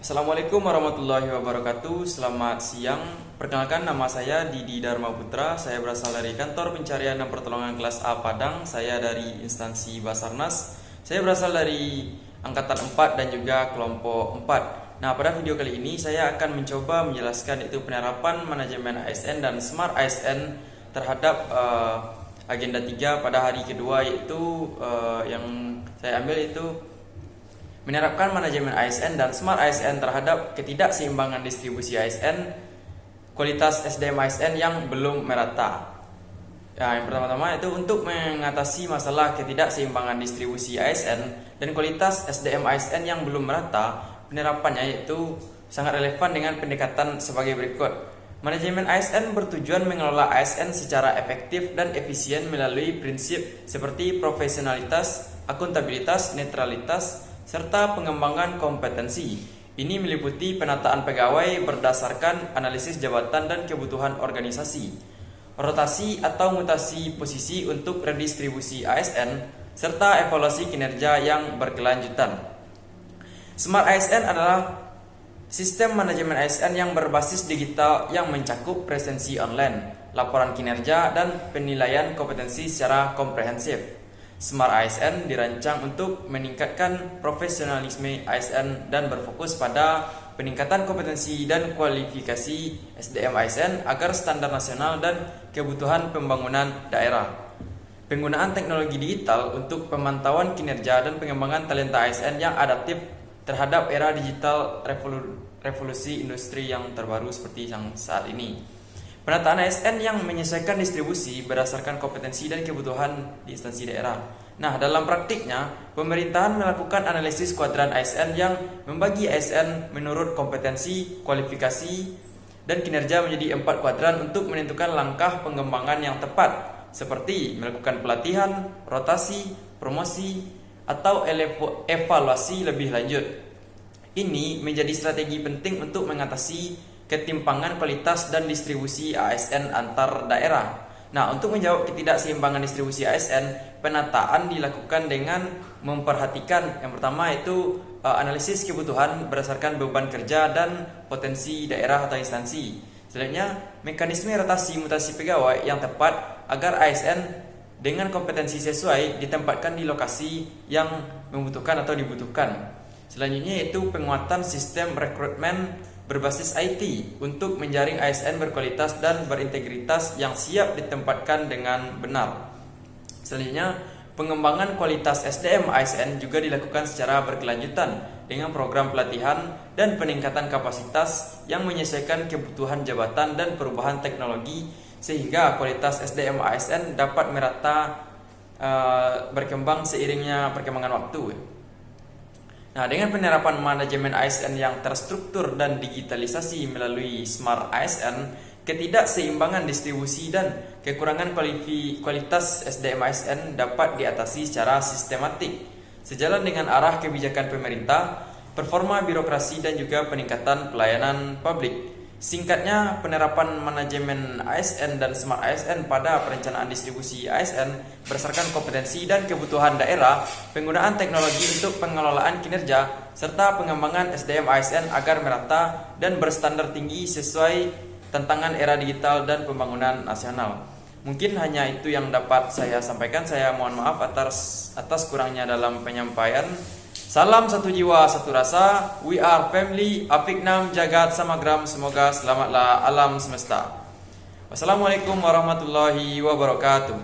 Assalamualaikum warahmatullahi wabarakatuh. Selamat siang. Perkenalkan, nama saya Didi Dharma Putra. Saya berasal dari Kantor Pencarian dan Pertolongan Kelas A Padang. Saya dari instansi Basarnas. Saya berasal dari Angkatan 4 dan juga kelompok 4. Nah, pada video kali ini saya akan mencoba menjelaskan itu penerapan manajemen ASN dan Smart ASN terhadap agenda 3 pada hari kedua, yaitu yang saya ambil itu menerapkan manajemen ASN dan Smart ASN terhadap ketidakseimbangan distribusi ASN, kualitas SDM ASN yang belum merata. Ya, yang pertama-tama itu untuk mengatasi masalah ketidakseimbangan distribusi ASN dan kualitas SDM ASN yang belum merata, penerapannya yaitu sangat relevan dengan pendekatan sebagai berikut. Manajemen ASN bertujuan mengelola ASN secara efektif dan efisien melalui prinsip seperti profesionalitas, akuntabilitas, netralitas, serta pengembangan kompetensi. Ini meliputi penataan pegawai berdasarkan analisis jabatan dan kebutuhan organisasi, rotasi atau mutasi posisi untuk redistribusi ASN, serta evaluasi kinerja yang berkelanjutan. Smart ASN adalah sistem manajemen ASN yang berbasis digital yang mencakup presensi online, laporan kinerja, dan penilaian kompetensi secara komprehensif. Smart ASN dirancang untuk meningkatkan profesionalisme ASN dan berfokus pada peningkatan kompetensi dan kualifikasi SDM ASN agar standar nasional dan kebutuhan pembangunan daerah. Penggunaan teknologi digital untuk pemantauan kinerja dan pengembangan talenta ASN yang adaptif terhadap era digital revolusi industri yang terbaru seperti yang saat ini. Penataan ASN yang menyesuaikan distribusi berdasarkan kompetensi dan kebutuhan di instansi daerah. Nah, dalam praktiknya, pemerintahan melakukan analisis kuadran ASN yang membagi ASN menurut kompetensi, kualifikasi, dan kinerja menjadi 4 kuadran untuk menentukan langkah pengembangan yang tepat, seperti melakukan pelatihan, rotasi, promosi, atau evaluasi lebih lanjut. Ini menjadi strategi penting untuk mengatasi ketimpangan kualitas dan distribusi ASN antar daerah. Nah, untuk menjawab ketidakseimbangan distribusi ASN, penataan dilakukan dengan memperhatikan yang pertama itu analisis kebutuhan berdasarkan beban kerja dan potensi daerah atau instansi. Selanjutnya, mekanisme rotasi mutasi pegawai yang tepat agar ASN dengan kompetensi sesuai ditempatkan di lokasi yang membutuhkan atau dibutuhkan. Selanjutnya yaitu penguatan sistem rekrutmen berbasis IT untuk menjaring ASN berkualitas dan berintegritas yang siap ditempatkan dengan benar. Selanjutnya, pengembangan kualitas SDM ASN juga dilakukan secara berkelanjutan dengan program pelatihan dan peningkatan kapasitas yang menyesuaikan kebutuhan jabatan dan perubahan teknologi sehingga kualitas SDM ASN dapat merata berkembang seiringnya perkembangan waktu. Nah, dengan penerapan manajemen ASN yang terstruktur dan digitalisasi melalui Smart ASN, ketidakseimbangan distribusi dan kekurangan kualitas SDM ASN dapat diatasi secara sistematik. Sejalan dengan arah kebijakan pemerintah, performa birokrasi dan juga peningkatan pelayanan publik. Singkatnya, penerapan manajemen ASN dan Smart ASN pada perencanaan distribusi ASN berdasarkan kompetensi dan kebutuhan daerah, penggunaan teknologi untuk pengelolaan kinerja, serta pengembangan SDM ASN agar merata dan berstandar tinggi sesuai tantangan era digital dan pembangunan nasional. Mungkin hanya itu yang dapat saya sampaikan. Saya mohon maaf atas kurangnya dalam penyampaian. Salam satu jiwa, satu rasa. We are family. Afiknam jagat samagram. Semoga selamatlah alam semesta. Wassalamualaikum warahmatullahi wabarakatuh.